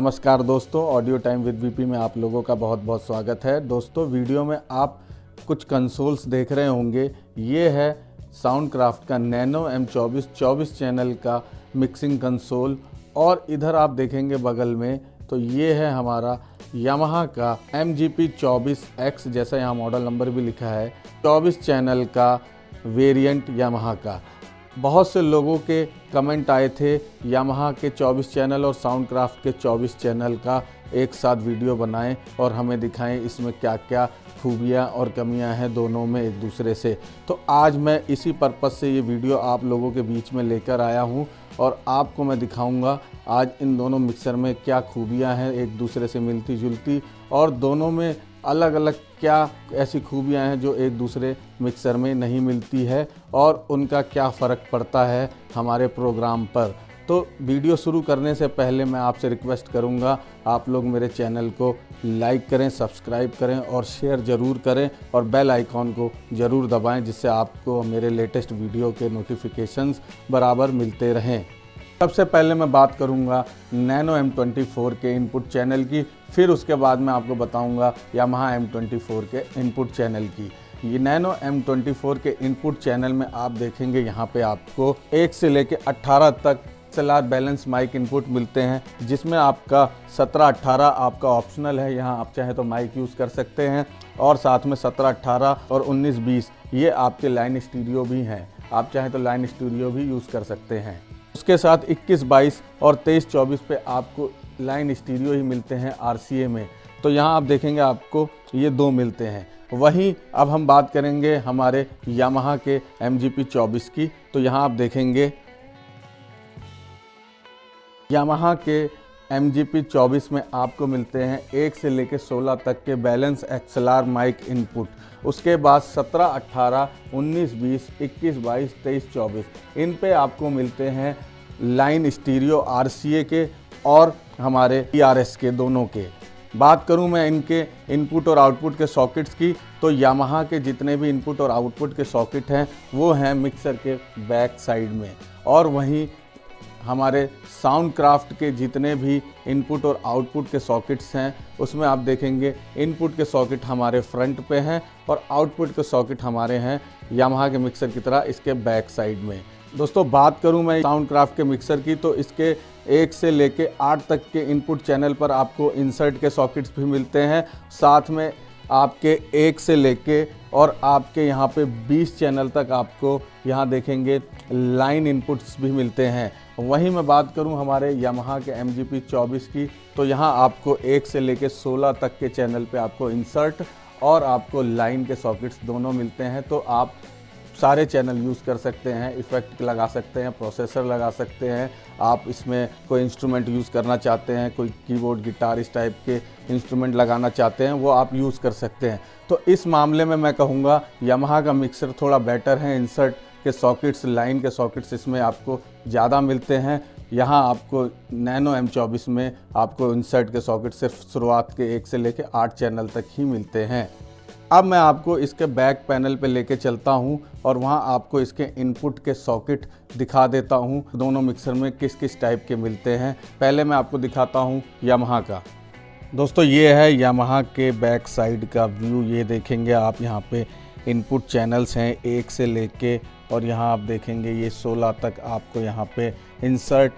नमस्कार दोस्तों, audio time with VP में आप लोगों का बहुत बहुत स्वागत है। दोस्तों, वीडियो में आप कुछ कंसोल्स देख रहे होंगे। ये है साउंडक्राफ्ट का नैनो M24 24 चैनल का मिक्सिंग कंसोल, और इधर आप देखेंगे बगल में तो ये है हमारा यामाहा का MGP24X, जैसा यहाँ मॉडल नंबर भी लिखा है, 24 चैनल का वेरिएंट यामाहा का। बहुत से लोगों के कमेंट आए थे यामाहा के 24 चैनल और साउंडक्राफ्ट के 24 चैनल का एक साथ वीडियो बनाएं और हमें दिखाएं इसमें क्या क्या खूबियां और कमियां हैं दोनों में एक दूसरे से। तो आज मैं इसी पर्पज़ से ये वीडियो आप लोगों के बीच में लेकर आया हूं और आपको मैं दिखाऊंगा आज इन दोनों मिक्सर में क्या खूबियां हैं एक दूसरे से मिलती जुलती, और दोनों में अलग अलग क्या ऐसी खूबियां हैं जो एक दूसरे मिक्सर में नहीं मिलती है और उनका क्या फ़र्क पड़ता है हमारे प्रोग्राम पर। तो वीडियो शुरू करने से पहले मैं आपसे रिक्वेस्ट करूंगा, आप लोग मेरे चैनल को लाइक करें, सब्सक्राइब करें और शेयर ज़रूर करें और बेल आइकॉन को ज़रूर दबाएं, जिससे आपको मेरे लेटेस्ट वीडियो के नोटिफिकेशंस बराबर मिलते रहें। सबसे पहले मैं बात करूंगा नैनो M24 के इनपुट चैनल की, फिर उसके बाद मैं आपको बताऊंगा यामाहा M24 के इनपुट चैनल की। ये नैनो M24 के इनपुट चैनल में आप देखेंगे यहाँ पे आपको 1 से लेके 18 तक XLR बैलेंस माइक इनपुट मिलते हैं, जिसमें आपका 17-18 आपका ऑप्शनल है। यहाँ आप चाहे तो माइक यूज़ कर सकते हैं, और साथ में 17-18 और 19-20 ये आपके लाइन स्टीरियो भी हैं। आप चाहे तो लाइन स्टीरियो भी यूज़ कर सकते हैं। उसके साथ 21-22 और 23-24 पे आपको लाइन स्टीरियो ही मिलते हैं RCA में। तो यहाँ आप देखेंगे आपको ये दो मिलते हैं। वहीं अब हम बात करेंगे हमारे यामाहा के MGP24 की। तो यहाँ आप देखेंगे यामाहा के MGP24 में आपको मिलते हैं 1 से लेकर 16 तक के बैलेंस XLR माइक इनपुट। उसके बाद 17-18, 19-20, 21-22, 23-24 इन पे आपको मिलते हैं लाइन स्टीरियो RCA के और हमारे TRS के, दोनों के। बात करूं मैं इनके इनपुट और आउटपुट के सॉकेट्स की, तो यामाहा के जितने भी इनपुट और आउटपुट के सॉकेट हैं वो हैं मिक्सर के बैक साइड में, और वहीं हमारे साउंडक्राफ्ट के जितने भी इनपुट और आउटपुट के सॉकेट्स हैं उसमें आप देखेंगे इनपुट के सॉकेट हमारे फ्रंट पे हैं और आउटपुट के सॉकेट हमारे हैं यामाहा के मिक्सर की तरह इसके बैक साइड में। दोस्तों, बात करूं मैं साउंडक्राफ्ट के मिक्सर की, तो इसके 1 से लेके 8 तक के इनपुट चैनल पर आपको इंसर्ट के सॉकेट्स भी मिलते हैं। साथ में आपके 1 से लेके और आपके यहाँ पे 20 चैनल तक आपको यहाँ देखेंगे लाइन इनपुट्स भी मिलते हैं। वहीं मैं बात करूँ हमारे यामाहा के MGP24 की, तो यहाँ आपको 1 से लेके 16 तक के चैनल पे आपको इंसर्ट और आपको लाइन के सॉकेट्स दोनों मिलते हैं। तो आप सारे चैनल यूज़ कर सकते हैं, इफ़ेक्ट लगा सकते हैं, प्रोसेसर लगा सकते हैं। आप इसमें कोई इंस्ट्रूमेंट यूज़ करना चाहते हैं, कोई कीबोर्ड, गिटार इस टाइप के इंस्ट्रूमेंट लगाना चाहते हैं, वो आप यूज़ कर सकते हैं। तो इस मामले में मैं कहूँगा यामाहा का मिक्सर थोड़ा बेटर है। इंसर्ट के सॉकेट्स, लाइन के सॉकेट्स इसमें आपको ज़्यादा मिलते हैं। यहाँ आपको नैनो M24 में आपको इंसर्ट के सॉकेट सिर्फ शुरुआत के 1 से लेकर 8 चैनल तक ही मिलते हैं। अब मैं आपको इसके बैक पैनल पे लेके चलता हूँ और वहाँ आपको इसके इनपुट के सॉकेट दिखा देता हूँ दोनों मिक्सर में किस किस टाइप के मिलते हैं। पहले मैं आपको दिखाता हूँ यामाहा का। दोस्तों, ये है यामाहा के बैक साइड का व्यू। ये देखेंगे आप, यहाँ पे इनपुट चैनल्स हैं 1 से लेके, और यहाँ आप देखेंगे ये 16 तक आपको यहाँ पे इंसर्ट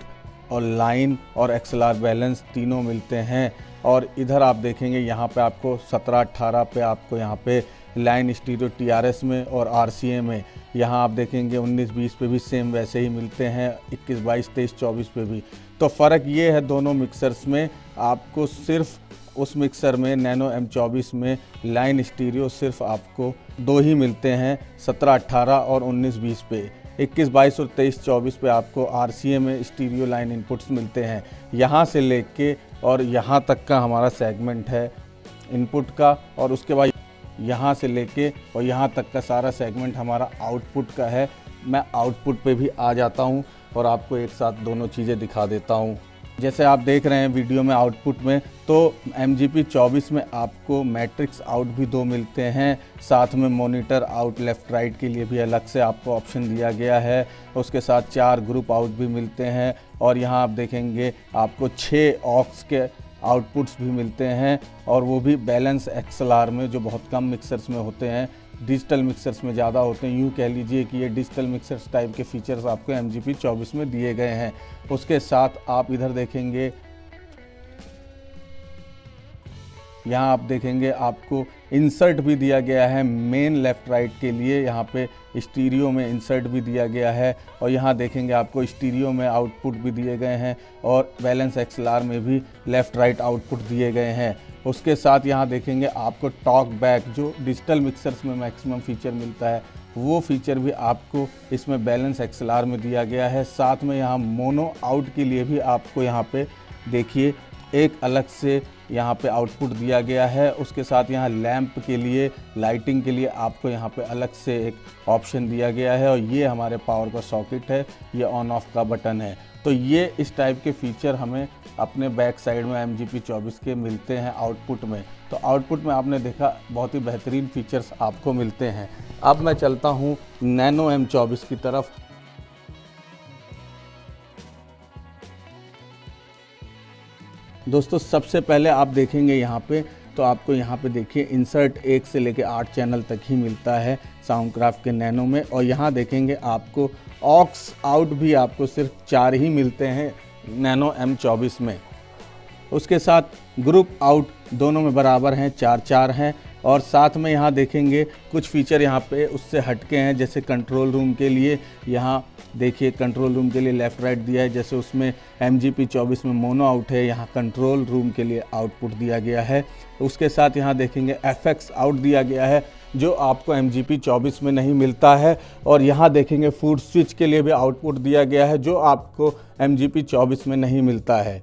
और लाइन और XLR बैलेंस तीनों मिलते हैं। और इधर आप देखेंगे यहाँ पे आपको 17-18 पे आपको यहाँ पे लाइन स्टीरियो TRS में और RCA में। यहाँ आप देखेंगे 19-20 पे भी सेम वैसे ही मिलते हैं, 21-22, 23-24 पे भी। तो फ़र्क ये है दोनों मिक्सर्स में, आपको सिर्फ उस मिक्सर में नैनो M24 में लाइन स्टीरियो सिर्फ आपको 2 ही मिलते हैं, 17-18 और 19-20 पे। 21-22 और 23-24 पे आपको RCA में स्टीरियो लाइन इनपुट्स मिलते हैं। यहाँ से लेके और यहाँ तक का हमारा सेगमेंट है इनपुट का, और उसके बाद यहाँ से लेके और यहाँ तक का सारा सेगमेंट हमारा आउटपुट का है। मैं आउटपुट पे भी आ जाता हूँ और आपको एक साथ दोनों चीज़ें दिखा देता हूँ। जैसे आप देख रहे हैं वीडियो में आउटपुट में, तो MGP 24 में आपको मैट्रिक्स आउट भी 2 मिलते हैं, साथ में मॉनिटर आउट लेफ़्ट राइट के लिए भी अलग से आपको ऑप्शन दिया गया है। उसके साथ 4 ग्रुप आउट भी मिलते हैं और यहाँ आप देखेंगे आपको 6 ऑक्स के आउटपुट्स भी मिलते हैं, और वो भी बैलेंस XLR में, जो बहुत कम मिक्सर्स में होते हैं, डिजिटल मिक्सर्स में ज़्यादा होते हैं। यूँ कह लीजिए कि ये डिजिटल मिक्सर्स टाइप के फीचर्स आपको MGP 24 में दिए गए हैं। उसके साथ आप इधर देखेंगे, यहाँ आप देखेंगे आपको इंसर्ट भी दिया गया है मेन लेफ़्ट राइट के लिए। यहाँ पे स्टीरियो में इंसर्ट भी दिया गया है, और यहाँ देखेंगे आपको स्टीरियो में आउटपुट भी दिए गए हैं, और बैलेंस XLR में भी लेफ़्ट राइट आउटपुट दिए गए हैं। उसके साथ यहाँ देखेंगे आपको टॉक बैक, जो डिजिटल मिक्सर्स में मैक्सिमम फीचर मिलता है, वो फीचर भी आपको इसमें बैलेंस XLR में दिया गया है। साथ में यहाँ मोनो आउट के लिए भी आपको यहाँ पे देखिए एक अलग से यहाँ पे आउटपुट दिया गया है। उसके साथ यहाँ लैंप के लिए, लाइटिंग के लिए आपको यहाँ पे अलग से एक ऑप्शन दिया गया है, और ये हमारे पावर का सॉकेट है, ये ऑन ऑफ का बटन है। तो ये इस टाइप के फीचर हमें अपने बैक साइड में MGP 24 के मिलते हैं आउटपुट में। तो आउटपुट में आपने देखा बहुत ही बेहतरीन फीचर्स आपको मिलते हैं। अब मैं चलता हूँ नैनो M24 की तरफ। दोस्तों सबसे पहले आप देखेंगे यहाँ पे, तो आपको यहाँ पे देखिए इंसर्ट 1 से लेके 8 चैनल तक ही मिलता है साउंडक्राफ्ट के नैनो में, और यहाँ देखेंगे आपको ऑक्स आउट भी आपको सिर्फ 4 ही मिलते हैं नैनो M24 में। उसके साथ ग्रुप आउट दोनों में बराबर हैं, 4-4 हैं, और साथ में यहाँ देखेंगे कुछ फीचर यहाँ पे उससे हटके हैं, जैसे कंट्रोल रूम के लिए यहाँ देखिए कंट्रोल रूम के लिए लेफ़्ट राइट दिया है, जैसे उसमें MGP 24 में मोनो आउट है, यहाँ कंट्रोल रूम के लिए आउटपुट दिया गया है। उसके साथ यहाँ देखेंगे FX आउट दिया गया है, जो आपको MGP 24 में नहीं मिलता है, और यहाँ देखेंगे फूड स्विच के लिए भी आउटपुट दिया गया है, जो आपको MGP 24 में नहीं मिलता है।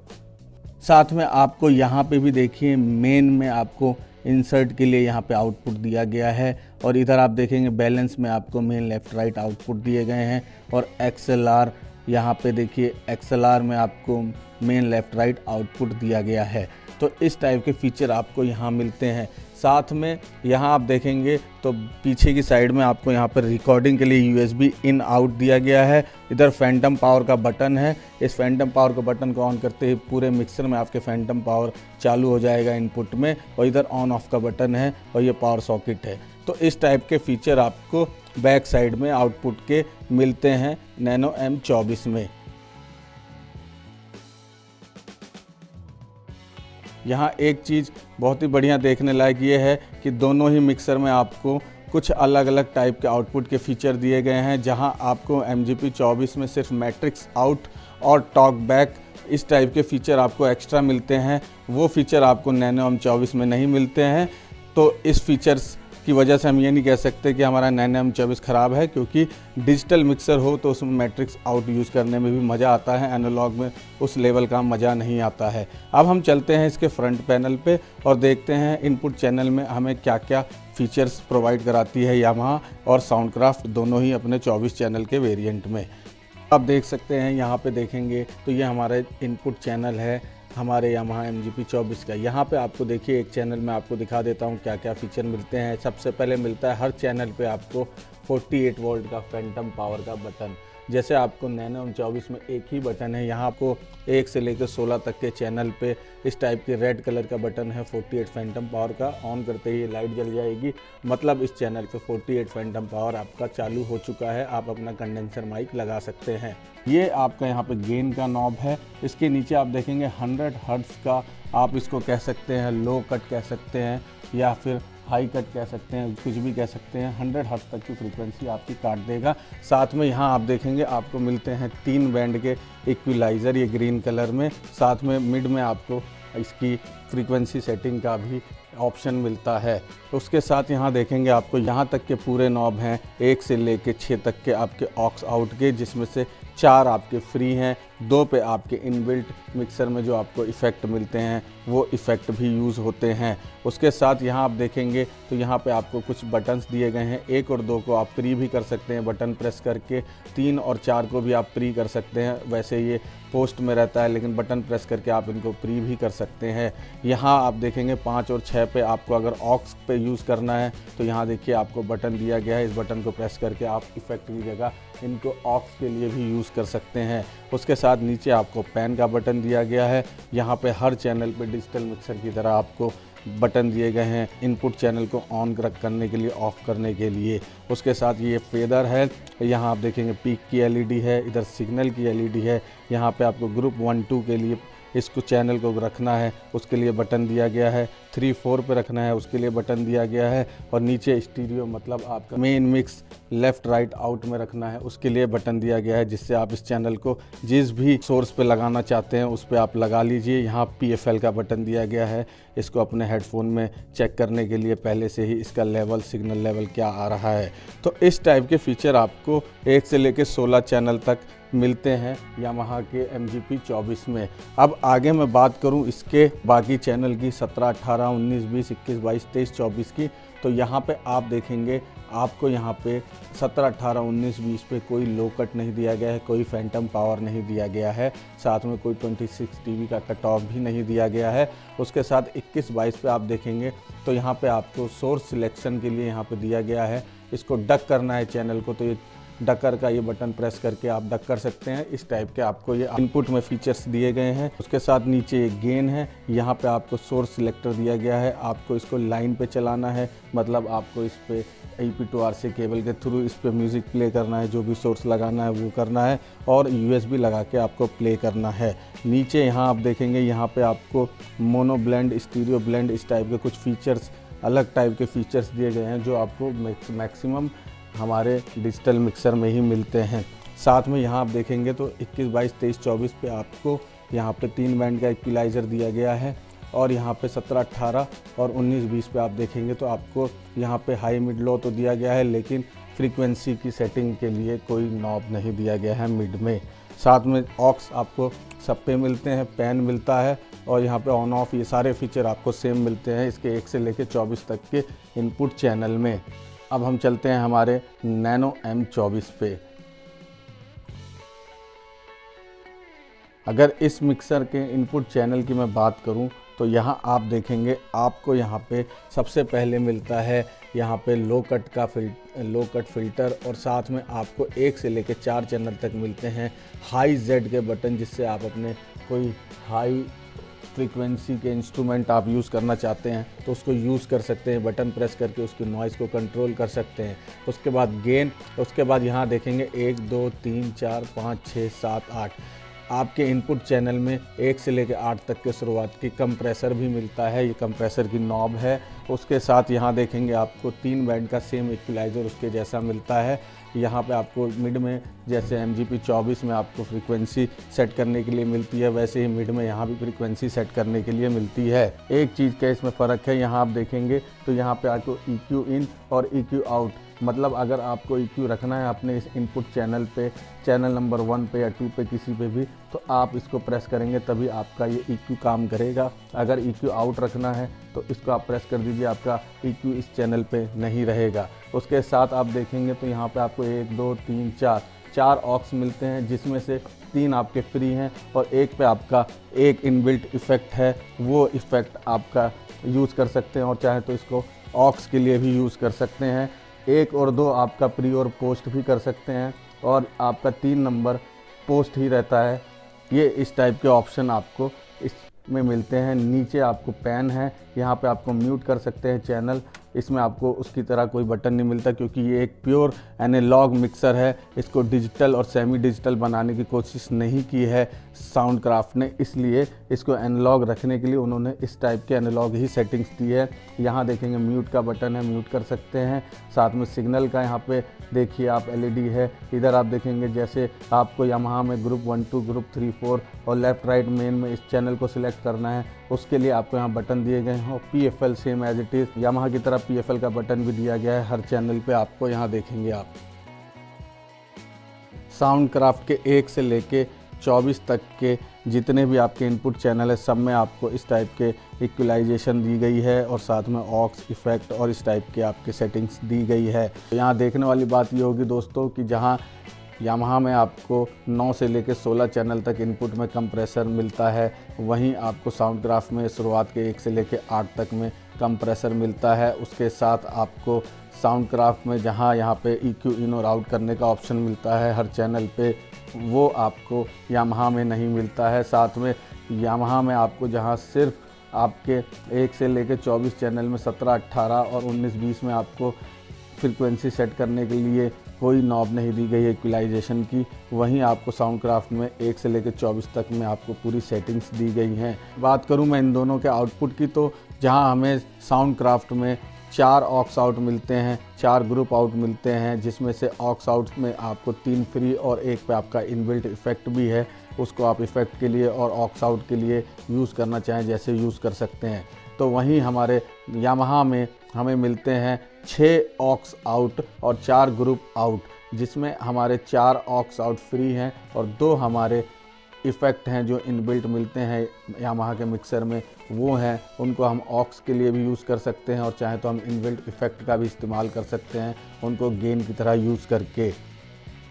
साथ में आपको यहाँ पे भी देखिए मेन में आपको इंसर्ट के लिए यहाँ पे आउटपुट दिया गया है, और इधर आप देखेंगे बैलेंस में आपको मेन लेफ़्ट राइट आउटपुट दिए गए हैं, और XLR यहाँ पे देखिए XLR में आपको मेन लेफ़्ट राइट आउटपुट दिया गया है। तो इस टाइप के फीचर आपको यहाँ मिलते हैं। साथ में यहाँ आप देखेंगे तो पीछे की साइड में आपको यहाँ पर रिकॉर्डिंग के लिए USB इन आउट दिया गया है। इधर फैंटम पावर का बटन है, इस फैंटम पावर का बटन को ऑन करते ही पूरे मिक्सर में आपके फैंटम पावर चालू हो जाएगा इनपुट में, और इधर ऑन ऑफ का बटन है, और ये पावर सॉकेट है। तो इस टाइप के फीचर आपको बैक साइड में आउटपुट के मिलते हैं नैनो M24 में। यहाँ एक चीज़ बहुत ही बढ़िया देखने लायक ये है कि दोनों ही मिक्सर में आपको कुछ अलग अलग टाइप के आउटपुट के फीचर दिए गए हैं। जहाँ आपको MGP 24 में सिर्फ मैट्रिक्स आउट और टॉक बैक इस टाइप के फीचर आपको एक्स्ट्रा मिलते हैं, वो फीचर आपको नैनो M24 में नहीं मिलते हैं। तो इस फीचर्स की वजह से हम ये नहीं कह सकते कि हमारा नैनो M24 ख़राब है, क्योंकि डिजिटल मिक्सर हो तो उसमें मैट्रिक्स आउट यूज़ करने में भी मज़ा आता है, एनालॉग में उस लेवल का मज़ा नहीं आता है। अब हम चलते हैं इसके फ्रंट पैनल पे और देखते हैं इनपुट चैनल में हमें क्या क्या फीचर्स प्रोवाइड कराती है यामाहा और साउंडक्राफ्ट, दोनों ही अपने 24 चैनल के वेरिएंट में। आप देख सकते हैं यहाँ पे देखेंगे तो ये हमारा इनपुट चैनल है हमारे यामाहा MGP 24 का। यहाँ पे आपको देखिए एक चैनल में आपको दिखा देता हूँ क्या क्या फ़ीचर मिलते हैं। सबसे पहले मिलता है हर चैनल पे आपको 48 वोल्ट का फैंटम पावर का बटन। जैसे आपको नैनो M24 में एक ही बटन है, यहाँ आपको 1 से लेकर 16 तक के चैनल पे इस टाइप के रेड कलर का बटन है 48 फैंटम पावर का। ऑन करते ही लाइट जल जाएगी, मतलब इस चैनल पे 48 फैंटम पावर आपका चालू हो चुका है। आप अपना कंडेंसर माइक लगा सकते हैं। ये आपका यहाँ पे गेन का नॉब है। इसके नीचे आप देखेंगे 100 हर्ट्ज़ का, आप इसको कह सकते हैं लो कट कह सकते हैं या फिर हाई कट कह सकते हैं, कुछ भी कह सकते हैं। 100 हर्ट्ज़ तक की फ्रीक्वेंसी आपकी काट देगा। साथ में यहाँ आप देखेंगे आपको मिलते हैं 3 बैंड के इक्विलाइज़र, ये ग्रीन कलर में। साथ में मिड में आपको इसकी फ्रीक्वेंसी सेटिंग का भी ऑप्शन मिलता है। उसके साथ यहाँ देखेंगे आपको यहाँ तक के पूरे नॉब हैं, 1 से लेके 6 तक के आपके ऑक्स आउट के, जिसमें से 4 आपके फ्री हैं, 2 पे आपके इनबिल्ट मिक्सर में जो आपको इफ़ेक्ट मिलते हैं वो इफ़ेक्ट भी यूज़ होते हैं। उसके साथ यहाँ आप देखेंगे तो यहाँ पे आपको कुछ बटन्स दिए गए हैं। 1 और 2 को आप प्री भी कर सकते हैं बटन प्रेस करके, 3 और 4 को भी आप प्री कर सकते हैं। वैसे ये पोस्ट में रहता है लेकिन बटन प्रेस करके आप इनको प्री भी कर सकते हैं। यहाँ आप देखेंगे 5 और 6 पे आपको अगर ऑक्स पे यूज़ करना है तो यहाँ देखिए आपको बटन दिया गया है। इस बटन को प्रेस करके आप इफ़ेक्ट की जगह इनको ऑक्स के लिए भी यूज़ कर सकते हैं। उसके साथ नीचे आपको पैन का बटन दिया गया है। यहाँ पे हर चैनल पे डिजिटल मिक्सर की तरह आपको बटन दिए गए हैं इनपुट चैनल को ऑन करने के लिए, ऑफ़ करने के लिए। उसके साथ ये फेदर है, यहाँ आप देखेंगे पीक की एलईडी है, इधर सिग्नल की एलईडी है। यहाँ पे आपको ग्रुप 1-2 के लिए इसको चैनल को रखना है उसके लिए बटन दिया गया है, 3-4 पे रखना है उसके लिए बटन दिया गया है, और नीचे स्टीरियो मतलब आपका main mix left right out में रखना है उसके लिए बटन दिया गया है, जिससे आप इस चैनल को जिस भी सोर्स पे लगाना चाहते हैं उस पे आप लगा लीजिए। यहाँ PFL का बटन दिया गया है, इसको अपने हेडफोन में चेक करने के लिए पहले से ही इसका लेवल, सिग्नल लेवल क्या आ रहा है। तो इस टाइप के फीचर आपको 1 से लेकर 16 चैनल तक मिलते हैं यामाहा के MGP 24 में। अब आगे मैं बात करूं इसके बाकी चैनल की 17, 18, 19, 20, 21, 22, 23, 24 की, तो यहाँ पे आप देखेंगे आपको यहाँ पे 17, 18, 19, 20 पे कोई लो कट नहीं दिया गया है, कोई फैंटम पावर नहीं दिया गया है, साथ में कोई 26 dB का कट ऑफ भी नहीं दिया गया है। उसके साथ 21, 22 पे आप देखेंगे तो यहाँ पे आपको सोर्स सिलेक्शन के लिए यहाँ पे दिया गया है, इसको डक करना है चैनल को तो ये डकर का ये बटन प्रेस करके आप डक कर सकते हैं। इस टाइप के आपको ये इनपुट में फीचर्स दिए गए हैं। उसके साथ नीचे एक गेन है, यहाँ पे आपको सोर्स सिलेक्टर दिया गया है, आपको इसको लाइन पे चलाना है, मतलब आपको इस पे AP2RC केबल के थ्रू इस पे म्यूज़िक प्ले करना है, जो भी सोर्स लगाना है वो करना है, और USB लगा के आपको प्ले करना है। नीचे यहाँ आप देखेंगे यहाँ पे आपको मोनो ब्लेंड, स्टीरियो ब्लेंड, इस टाइप के कुछ फीचर्स, अलग टाइप के फीचर्स दिए गए हैं जो आपको मैक्सिमम हमारे डिजिटल मिक्सर में ही मिलते हैं। साथ में यहाँ आप देखेंगे तो 21, 22, 23, 24 पे आपको यहाँ पे 3 बैंड का इक्विलाइज़र दिया गया है, और यहाँ पे 17, 18 और 19, 20 पे आप देखेंगे तो आपको यहाँ पे हाई मिड लो तो दिया गया है, लेकिन फ्रीक्वेंसी की सेटिंग के लिए कोई नॉब नहीं दिया गया है मिड में। साथ में ऑक्स आपको सब पे मिलते हैं, पैन मिलता है, और यहाँ पे ऑन ऑफ ये सारे फीचर आपको सेम मिलते हैं इसके 1 से लेकर 24 तक के इनपुट चैनल में। अब हम चलते हैं हमारे नैनो M24 पे। अगर इस मिक्सर के इनपुट चैनल की मैं बात करूं तो यहाँ आप देखेंगे आपको यहाँ पे सबसे पहले मिलता है यहाँ पे लो कट फ़िल्टर, और साथ में आपको 1 से लेकर 4 चैनल तक मिलते हैं हाई Z के बटन, जिससे आप अपने कोई हाई फ्रीक्वेंसी के इंस्ट्रूमेंट आप यूज़ करना चाहते हैं तो उसको यूज़ कर सकते हैं, बटन प्रेस करके उसकी नॉइज़ को कंट्रोल कर सकते हैं। उसके बाद गेन, उसके बाद यहाँ देखेंगे 1, 2, 3, 4, 5, 6, 7, 8 आपके इनपुट चैनल में 1 से लेकर 8 तक के शुरुआत की कंप्रेसर भी मिलता है, ये कंप्रेसर की नॉब है। उसके साथ यहाँ देखेंगे आपको 3 बैंड का सेम इक्विलाइज़र उसके जैसा मिलता है। यहाँ पे आपको मिड में जैसे MGP 24 में आपको फ्रीक्वेंसी सेट करने के लिए मिलती है, वैसे ही मिड में यहाँ भी फ्रीक्वेंसी सेट करने के लिए मिलती है। एक चीज़ का इसमें फ़र्क है, यहाँ आप देखेंगे तो यहाँ पे आपको EQ इन और EQ आउट, मतलब अगर आपको EQ रखना है अपने इस इनपुट चैनल पे, चैनल नंबर 1 पे या 2 पे किसी पे भी, तो आप इसको प्रेस करेंगे तभी आपका ये EQ काम करेगा। अगर EQ आउट रखना है तो इसको आप प्रेस कर दीजिए, आपका EQ इस चैनल पे नहीं रहेगा। उसके साथ आप देखेंगे तो यहाँ पे आपको 1, 2, 3, 4 ऑक्स मिलते हैं, जिसमें से 3 आपके फ्री हैं और एक पे आपका एक इनबिल्ट इफ़ेक्ट है, वो इफ़ेक्ट आपका यूज़ कर सकते हैं, और चाहे तो इसको ऑक्स के लिए भी यूज़ कर सकते हैं। 1 और 2 आपका प्री और पोस्ट भी कर सकते हैं, और आपका 3 नंबर पोस्ट ही रहता है। ये इस टाइप के ऑप्शन आपको इसमें मिलते हैं। नीचे आपको पैन है, यहाँ पे आपको म्यूट कर सकते हैं चैनल, इसमें आपको उसकी तरह कोई बटन नहीं मिलता क्योंकि ये एक प्योर एनालॉग मिक्सर है। इसको डिजिटल और सेमी डिजिटल बनाने की कोशिश नहीं की है साउंडक्राफ्ट ने, इसलिए इसको एनालॉग रखने के लिए उन्होंने इस टाइप के एनालॉग ही सेटिंग्स दी है। यहाँ देखेंगे म्यूट का बटन है, म्यूट कर सकते हैं। साथ में सिग्नल का यहाँ पे देखिए आप LED है। इधर आप देखेंगे जैसे आपको यामाहा में ग्रुप 1, 2, ग्रुप 3, 4 और लेफ़्ट राइट मेन में इस चैनल को सिलेक्ट करना है, उसके लिए आपको यहाँ बटन दिए गए हैं। और PFL same as it is Yamaha की तरह PFL का बटन भी दिया गया है हर चैनल पे, आपको यहाँ देखेंगे आप। साउंडक्राफ्ट के 1 से लेके 24 तक के जितने भी आपके इनपुट चैनल है सब में आपको इस टाइप के इक्वलाइजेशन दी गई है और साथ में ऑक्स इफ़ेक्ट और इस टाइप के आपके सेटिंग्स दी गई है। तो यहाँ देखने वाली बात ये होगी दोस्तों कि जहाँ यामाहा में आपको 9 से लेकर 16 चैनल तक इनपुट में कंप्रेसर मिलता है, वहीं आपको साउंडक्राफ्ट में शुरुआत के 1 से लेकर 8 तक में कंप्रेसर मिलता है। उसके साथ आपको साउंडक्राफ्ट में जहां यहाँ पे EQ इन और आउट करने का ऑप्शन मिलता है हर चैनल पे, वो आपको यामाहा में नहीं मिलता है। साथ में यामाहा में आपको जहां सिर्फ आपके 1 से लेकर 24 चैनल में 17, 18 और 19, 20 में आपको फ्रीक्वेंसी सेट करने के लिए कोई नॉब नहीं दी गई है इक्वलाइजेशन की, वहीं आपको साउंडक्राफ्ट में 1 से लेकर 24 तक में आपको पूरी सेटिंग्स दी गई हैं। बात करूं मैं इन दोनों के आउटपुट की, तो जहां हमें साउंडक्राफ्ट में 4 ऑक्स आउट मिलते हैं, 4 ग्रुप आउट मिलते हैं, जिसमें से ऑक्स आउट में आपको 3 फ्री और 1 पे आपका इनबिल्ट इफ़ेक्ट भी है। उसको आप इफ़ेक्ट के लिए और ऑक्स आउट के लिए यूज़ करना चाहें जैसे यूज़ कर सकते हैं। तो वहीं हमारे यामाहा में हमें मिलते हैं 6 ऑक्स आउट और 4 ग्रुप आउट, जिसमें हमारे 4 ऑक्स आउट फ्री हैं और 2 हमारे इफ़ेक्ट हैं जो इनबिल्ट मिलते हैं यामाहा के मिक्सर में, वो हैं। उनको हम ऑक्स के लिए भी यूज़ कर सकते हैं और चाहे तो हम इनबिल्ट इफ़ेक्ट का भी इस्तेमाल कर सकते हैं उनको गेन की तरह यूज़ करके।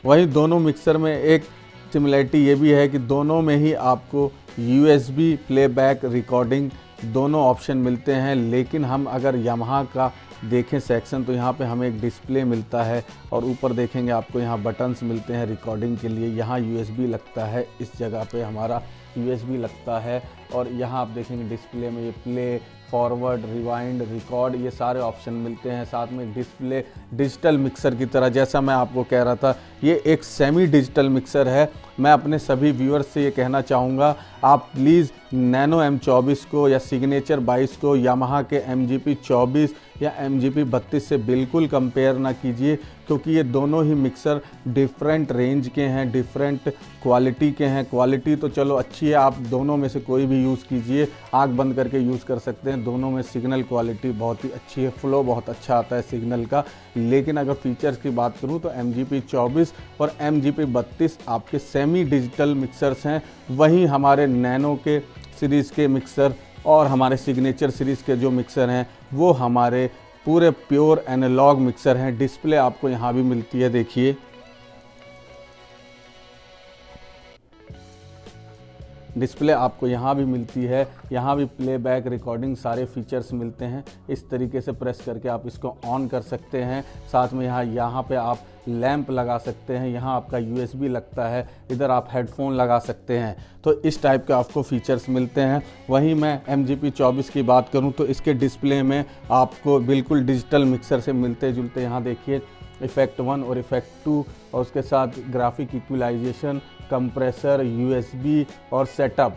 वहीं दोनों मिक्सर में एक सिमिलरिटी ये भी है कि दोनों में ही आपको USB प्लेबैक रिकॉर्डिंग दोनों ऑप्शन मिलते हैं, लेकिन हम अगर यामाहा का देखें सेक्शन तो यहाँ पे हमें एक डिस्प्ले मिलता है और ऊपर देखेंगे आपको यहाँ बटन्स मिलते हैं रिकॉर्डिंग के लिए। यहाँ USB लगता है, इस जगह पे हमारा USB लगता है और यहाँ आप देखेंगे डिस्प्ले में ये प्ले, फॉरवर्ड, रिवाइंड, रिकॉर्ड, ये सारे ऑप्शन मिलते हैं। साथ में डिस्प्ले डिजिटल मिक्सर की तरह, जैसा मैं आपको कह रहा था, ये एक सेमी डिजिटल मिक्सर है। मैं अपने सभी व्यूअर्स से ये कहना चाहूँगा, आप प्लीज़ नैनो M24 को या सिग्नेचर 22 को यामाहा के MGP 24 या MGP 32 से बिल्कुल कंपेयर ना कीजिए, क्योंकि ये दोनों ही मिक्सर डिफरेंट रेंज के हैं, डिफरेंट क्वालिटी के हैं। क्वालिटी तो चलो अच्छी है, आप दोनों में से कोई भी यूज़ कीजिए, आँख बंद करके यूज़ कर सकते हैं। दोनों में सिग्नल क्वालिटी बहुत ही अच्छी है, फ्लो बहुत अच्छा आता है सिग्नल का। लेकिन अगर फीचर्स की बात करूँ तो MGP 24 और MGP 32 आपके सेमी डिजिटल मिक्सर्स हैं, वहीं हमारे नैनो के सीरीज़ के मिक्सर और हमारे सिग्नेचर सीरीज़ के जो मिक्सर हैं वो हमारे पूरे प्योर एनालॉग मिक्सर हैं। डिस्प्ले आपको यहाँ भी मिलती है, देखिए डिस्प्ले आपको यहाँ भी मिलती है, यहाँ भी प्लेबैक रिकॉर्डिंग सारे फीचर्स मिलते हैं। इस तरीके से प्रेस करके आप इसको ऑन कर सकते हैं। साथ में यहाँ पे आप लैंप लगा सकते हैं, यहाँ आपका USB लगता है, इधर आप हेडफोन लगा सकते हैं। तो इस टाइप के आपको फीचर्स मिलते हैं। वहीं मैं MGP 24 की बात करूँ तो इसके डिस्प्ले में आपको बिल्कुल डिजिटल मिक्सर से मिलते जुलते, यहाँ देखिए इफ़ेक्ट 1 और इफ़ेक्ट 2 और उसके साथ ग्राफिक इक्वलाइजेशन, कंप्रेसर, USB और सेटअप,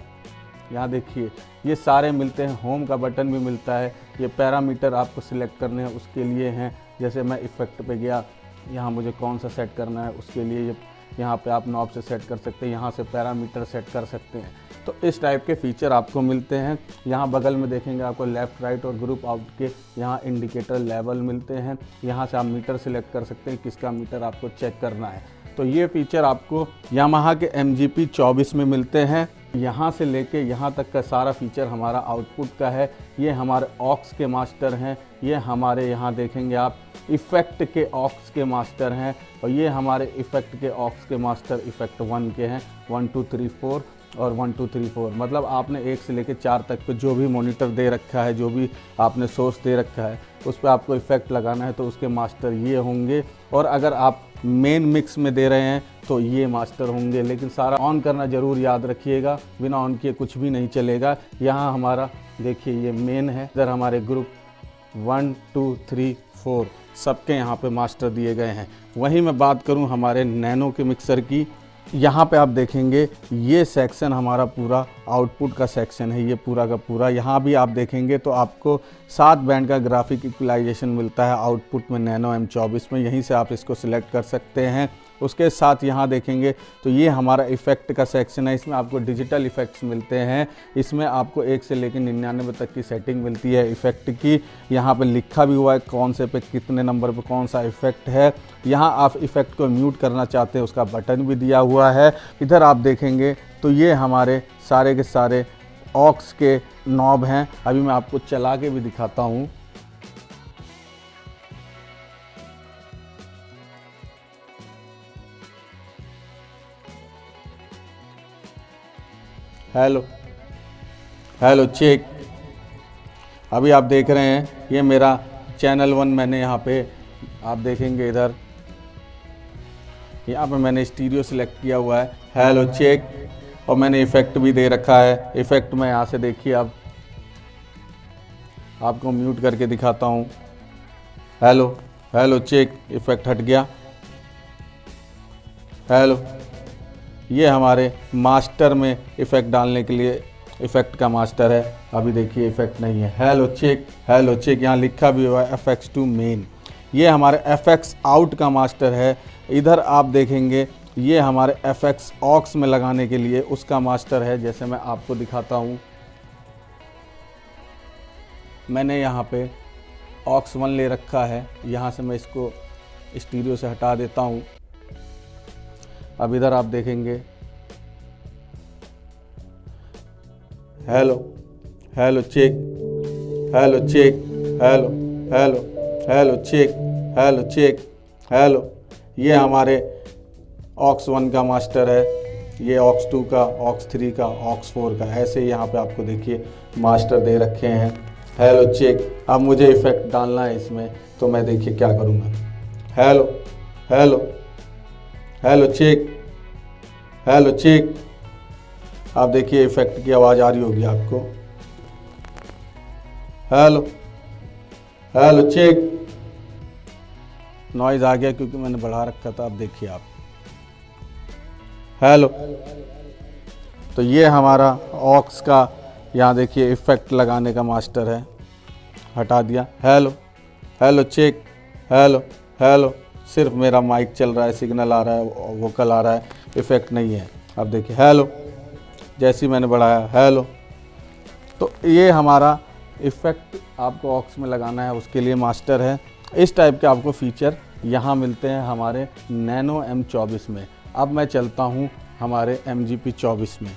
यहाँ देखिए ये सारे मिलते हैं। होम का बटन भी मिलता है, ये पैरामीटर आपको सिलेक्ट करने हैं उसके लिए हैं। जैसे मैं इफ़ेक्ट पे गया, यहाँ मुझे कौन सा सेट करना है उसके लिए ये यहाँ पे आप नॉब से सेट कर सकते हैं, यहाँ से पैरामीटर सेट कर सकते हैं। तो इस टाइप के फीचर आपको मिलते हैं। यहाँ बगल में देखेंगे आपको लेफ़्ट, राइट और ग्रुप आउट के यहाँ इंडिकेटर लेवल मिलते हैं। यहाँ से आप मीटर सिलेक्ट कर सकते हैं, किसका मीटर आपको चेक करना है। तो ये फीचर आपको यामाहा के MGP 24 में मिलते हैं। यहाँ से लेके यहाँ तक का सारा फीचर हमारा आउटपुट का है। ये हमारे ऑक्स के मास्टर हैं, ये हमारे यहाँ देखेंगे आप इफ़ेक्ट के ऑक्स के मास्टर हैं और ये हमारे इफ़ेक्ट के ऑक्स के मास्टर इफ़ेक्ट 1 के हैं। 1 2 3 4 और 1 2 3 4, मतलब आपने 1 से लेकर 4 तक पे जो भी मॉनिटर दे रखा है, जो भी आपने सोर्स दे रखा है, उस पर आपको इफ़ेक्ट लगाना है तो उसके मास्टर ये होंगे। और अगर आप मेन मिक्स में दे रहे हैं तो ये मास्टर होंगे। लेकिन सारा ऑन करना ज़रूर याद रखिएगा, बिना ऑन किए कुछ भी नहीं चलेगा। यहाँ हमारा देखिए ये मेन है, इधर हमारे ग्रुप 1 2 3 4 सबके यहाँ पे मास्टर दिए गए हैं। वहीं मैं बात करूँ हमारे नैनो के मिक्सर की, यहाँ पे आप देखेंगे ये सेक्शन हमारा पूरा आउटपुट का सेक्शन है, ये पूरा का पूरा। यहाँ भी आप देखेंगे तो आपको 7 बैंड का ग्राफिक इक्वलाइजेशन मिलता है आउटपुट में नैनो M24 में। यहीं से आप इसको सिलेक्ट कर सकते हैं। उसके साथ यहाँ देखेंगे तो ये हमारा इफ़ेक्ट का सेक्शन है। इसमें आपको डिजिटल इफ़ेक्ट्स मिलते हैं। इसमें आपको 1 से लेकर 99 तक की सेटिंग मिलती है इफ़ेक्ट की। यहाँ पे लिखा भी हुआ है कौन से पे कितने नंबर पे कौन सा इफ़ेक्ट है। यहाँ आप इफ़ेक्ट को म्यूट करना चाहते हैं उसका बटन भी दिया हुआ है। इधर आप देखेंगे तो ये हमारे सारे के सारे ऑक्स के नॉब हैं। अभी मैं आपको चला के भी दिखाता हूँ। Hello check. अभी आप देख रहे हैं ये मेरा चैनल 1 मैंने यहाँ पे आप देखेंगे इधर यहाँ पे मैंने स्टीरियो सिलेक्ट किया हुआ है। Hello check. और मैंने इफ़ेक्ट भी दे रखा है। इफ़ेक्ट में यहाँ से देखिए अब आपको म्यूट करके दिखाता हूँ। Hello check. इफ़ेक्ट हट गया। हेलो। ये हमारे मास्टर में इफ़ेक्ट डालने के लिए इफ़ेक्ट का मास्टर है। अभी देखिए इफ़ेक्ट नहीं है। हेलो चेक यहाँ लिखा भी हुआ है FX2 मेन। ये हमारे FX आउट का मास्टर है। इधर आप देखेंगे ये हमारे FX ऑक्स में लगाने के लिए उसका मास्टर है। जैसे मैं आपको दिखाता हूँ, मैंने यहाँ पे ऑक्स 1 ले रखा है। यहाँ से मैं इसको स्टीरियो से हटा देता हूँ। अब इधर आप देखेंगे हेलो चेक। ये हमारे ऑक्स 1 का मास्टर है। ये ऑक्स 2 का, ऑक्स 3 का, ऑक्स 4 का, ऐसे यहाँ पे आपको देखिए मास्टर दे रखे हैं। Hello check. अब मुझे इफ़ेक्ट डालना है इसमें तो मैं देखिए क्या करूँगा। Hello check. आप देखिए इफ़ेक्ट की आवाज़ आ रही होगी आपको। Hello check. नॉइज़ आ गया क्योंकि मैंने बढ़ा रखा था। अब देखिए आप हेलो। तो ये हमारा ऑक्स का यहाँ देखिए इफ़ेक्ट लगाने का मास्टर है। हटा दिया। Hello check. हेलो। सिर्फ मेरा माइक चल रहा है, सिग्नल आ रहा है, वोकल आ रहा है, इफ़ेक्ट नहीं है। अब देखिए हेलो। जैसे ही मैंने बढ़ाया हेलो। तो ये हमारा इफ़ेक्ट आपको ऑक्स में लगाना है उसके लिए मास्टर है। इस टाइप के आपको फ़ीचर यहाँ मिलते हैं हमारे नैनो M24 में। अब मैं चलता हूँ हमारे MGP 24 में।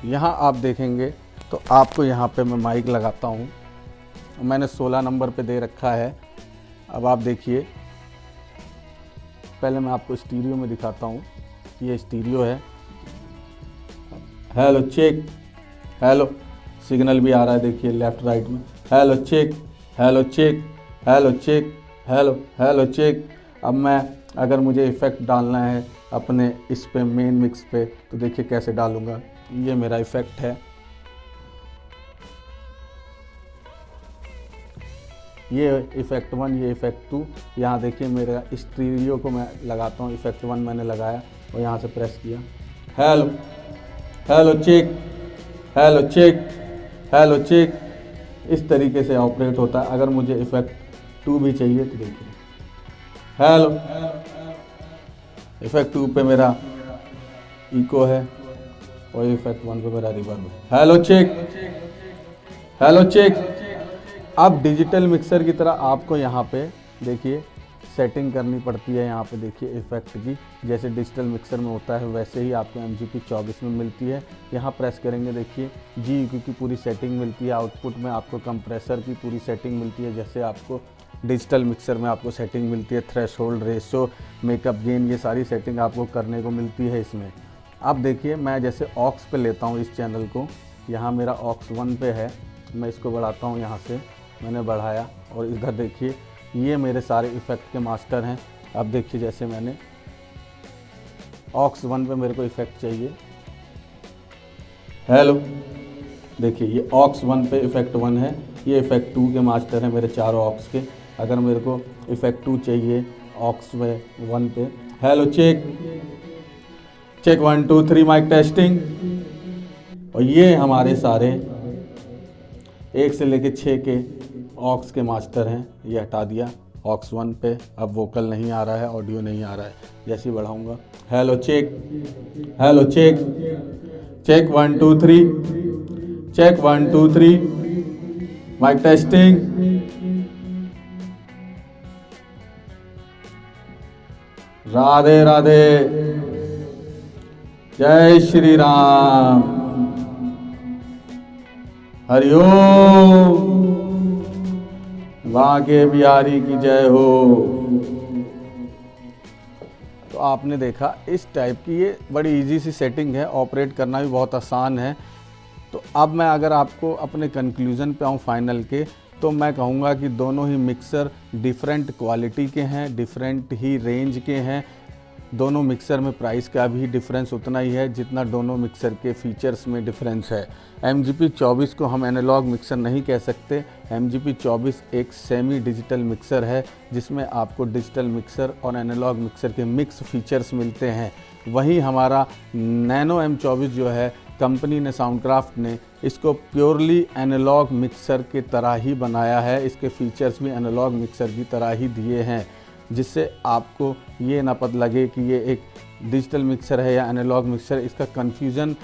यहाँ आप देखेंगे तो आपको यहाँ पे मैं माइक लगाता हूँ। मैंने 16 नंबर पे दे रखा है। अब आप देखिए, पहले मैं आपको स्टीरियो में दिखाता हूँ। ये स्टीरियो है। Hello check. हेलो। सिग्नल भी आ रहा है देखिए लेफ़्ट राइट में। Hello check. अब मैं अगर मुझे इफ़ेक्ट डालना है अपने इस पे मेन मिक्स पे तो देखिए कैसे डालूँगा। ये मेरा इफ़ेक्ट है। ये इफ़ेक्ट 1, ये इफ़ेक्ट 2। यहाँ देखिए मेरा स्टीरियो को मैं लगाता हूँ। इफ़ेक्ट 1 मैंने लगाया और यहाँ से प्रेस किया। Hello check. इस तरीके से ऑपरेट होता है। अगर मुझे इफ़ेक्ट 2 भी चाहिए तो देखिए हेलो। इफ़ेक्ट 2 पे मेरा इको है और इफ़ेक्ट 1 पे मेरा रिवर्ब है। Hello check. अब डिजिटल मिक्सर की तरह आपको यहाँ पे देखिए सेटिंग करनी पड़ती है। यहाँ पे देखिए इफ़ेक्ट की, जैसे डिजिटल मिक्सर में होता है वैसे ही आपको MGP 24 में मिलती है। यहाँ प्रेस करेंगे देखिए GEQ की पूरी सेटिंग मिलती है। आउटपुट में आपको कंप्रेसर की पूरी सेटिंग मिलती है, जैसे आपको डिजिटल मिक्सर में आपको सेटिंग मिलती है। थ्रेशोल्ड, रेशो, मेकअप गेन, ये सारी सेटिंग आपको करने को मिलती है इसमें। अब देखिए मैं जैसे ऑक्स पे लेता हूँ इस चैनल को। यहाँ मेरा ऑक्स 1 पे है। मैं इसको बढ़ाता हूँ। यहाँ से मैंने बढ़ाया और इधर देखिए ये मेरे सारे इफ़ेक्ट के मास्टर हैं। अब देखिए जैसे मैंने ऑक्स 1 पे मेरे को इफ़ेक्ट चाहिए। हेलो। देखिए ये ऑक्स 1 पे इफ़ेक्ट 1 है। ये इफ़ेक्ट 2 के मास्टर हैं मेरे चारों ऑक्स के। अगर मेरे को इफ़ेक्ट 2 चाहिए ऑक्स में 1 पे। Hello check 1 2 3 mic testing. और ये हमारे सारे 1 से लेके 6 के ऑक्स के मास्टर हैं, ये हटा दिया ऑक्स 1 पे। अब वोकल नहीं आ रहा है, ऑडियो नहीं आ रहा है। जैसे ही बढ़ाऊँगा, hello check, hello check, check 1 2 3, check 1 2 3, mic testing. Radhe Radhe, जय श्री राम, हरिओम, बांके बिहारी की जय हो। तो आपने देखा इस टाइप की ये बड़ी इजी सी सेटिंग है, ऑपरेट करना भी बहुत आसान है। तो अब मैं अगर आपको अपने कंक्लूज़न पे आऊँ फाइनल के, तो मैं कहूँगा कि दोनों ही मिक्सर डिफरेंट क्वालिटी के हैं, डिफरेंट ही रेंज के हैं। दोनों मिक्सर में प्राइस का भी डिफरेंस उतना ही है जितना दोनों मिक्सर के फीचर्स में डिफरेंस है। MGP 24 को हम एनालॉग मिक्सर नहीं कह सकते। MGP 24 एक सेमी डिजिटल मिक्सर है जिसमें आपको डिजिटल मिक्सर और एनालॉग मिक्सर के मिक्स फीचर्स मिलते हैं। वहीं हमारा नैनो M24 जो है, कंपनी ने, साउंडक्राफ्ट ने इसको प्योरली एनालॉग मिक्सर के तरह ही बनाया है। इसके फीचर्स भी एनालॉग मिक्सर की तरह ही दिए हैं, जिससे आपको ये ना पता लगे कि ये एक डिजिटल मिक्सर है या एनालॉग मिक्सर, इसका कन्फ्यूज़न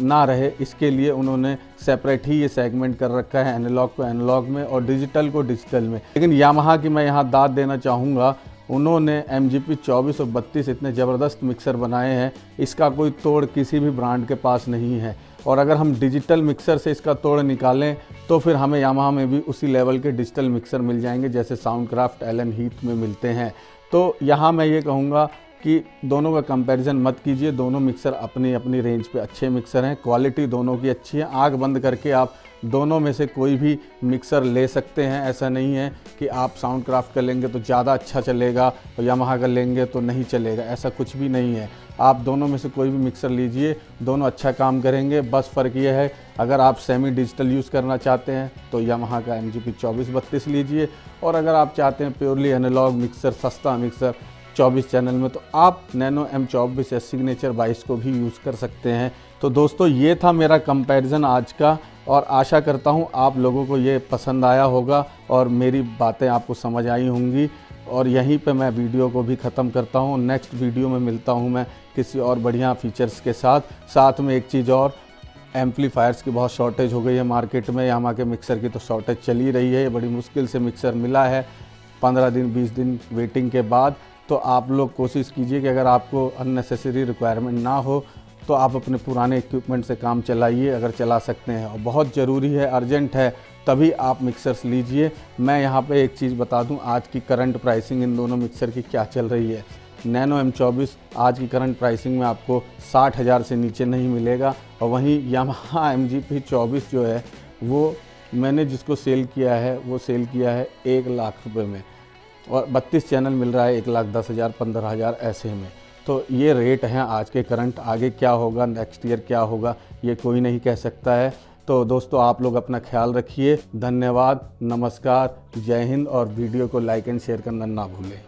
ना रहे। इसके लिए उन्होंने सेपरेट ही ये सेगमेंट कर रखा है, एनालॉग को एनालॉग में और डिजिटल को डिजिटल में। लेकिन यामाहा की मैं यहाँ दाद देना चाहूँगा, उन्होंने MGP 24 और 32 इतने ज़बरदस्त मिक्सर बनाए हैं, इसका कोई तोड़ किसी भी ब्रांड के पास नहीं है। और अगर हम डिजिटल मिक्सर से इसका तोड़ निकालें तो फिर हमें यामाहा में भी उसी लेवल के डिजिटल मिक्सर मिल जाएंगे जैसे साउंडक्राफ्ट, एलन हीथ में मिलते हैं। तो यहाँ मैं ये कहूँगा कि दोनों का कंपैरिजन मत कीजिए। दोनों मिक्सर अपनी अपनी रेंज पे अच्छे मिक्सर हैं, क्वालिटी दोनों की अच्छी है। आँख बंद करके आप दोनों में से कोई भी मिक्सर ले सकते हैं। ऐसा नहीं है कि आप साउंडक्राफ्ट का लेंगे तो ज़्यादा अच्छा चलेगा और यामाहा का लेंगे तो नहीं चलेगा, ऐसा कुछ भी नहीं है। आप दोनों में से कोई भी मिक्सर लीजिए, दोनों अच्छा काम करेंगे। बस फ़र्क ये है, अगर आप सेमी डिजिटल यूज़ करना चाहते हैं तो यामाहा का MGP 24-32 लीजिए, और अगर आप चाहते हैं प्योरली एनालॉग मिक्सर, सस्ता मिक्सर 24 चैनल में, तो आप नैनो M24 या सिग्नेचर 22 को भी यूज़ कर सकते हैं। तो दोस्तों, ये था मेरा कंपैरिजन आज का, और आशा करता हूँ आप लोगों को ये पसंद आया होगा और मेरी बातें आपको समझ आई होंगी। और यहीं पे मैं वीडियो को भी ख़त्म करता हूँ। नेक्स्ट वीडियो में मिलता हूँ मैं किसी और बढ़िया फीचर्स के साथ। साथ में एक चीज़ और, एम्पलीफायर्स की बहुत शॉर्टेज हो गई है मार्केट में। यामाहा के मिक्सर की तो शॉर्टेज चली रही है, बड़ी मुश्किल से मिक्सर मिला है 15 दिन 20 दिन वेटिंग के बाद। तो आप लोग कोशिश कीजिए कि अगर आपको अननेसेसरी रिक्वायरमेंट ना हो तो आप अपने पुराने इक्विपमेंट से काम चलाइए, अगर चला सकते हैं। और बहुत ज़रूरी है, अर्जेंट है, तभी आप मिक्सर्स लीजिए। मैं यहाँ पे एक चीज़ बता दूँ, आज की करंट प्राइसिंग इन दोनों मिक्सर की क्या चल रही है। नैनो M24 आज की करंट प्राइसिंग में आपको 60,000 से नीचे नहीं मिलेगा। और वहीं यामाहा MGP 24 जो है, वो मैंने जिसको सेल किया है वो सेल किया है 1 लाख रुपए में, और 32 चैनल मिल रहा है 1,10,000 15,000 ऐसे में। तो ये रेट हैं आज के करंट। आगे क्या होगा, नेक्स्ट ईयर क्या होगा, ये कोई नहीं कह सकता है। तो दोस्तों, आप लोग अपना ख्याल रखिए। धन्यवाद, नमस्कार, जय हिंद, और वीडियो को लाइक एंड शेयर करना ना भूलें।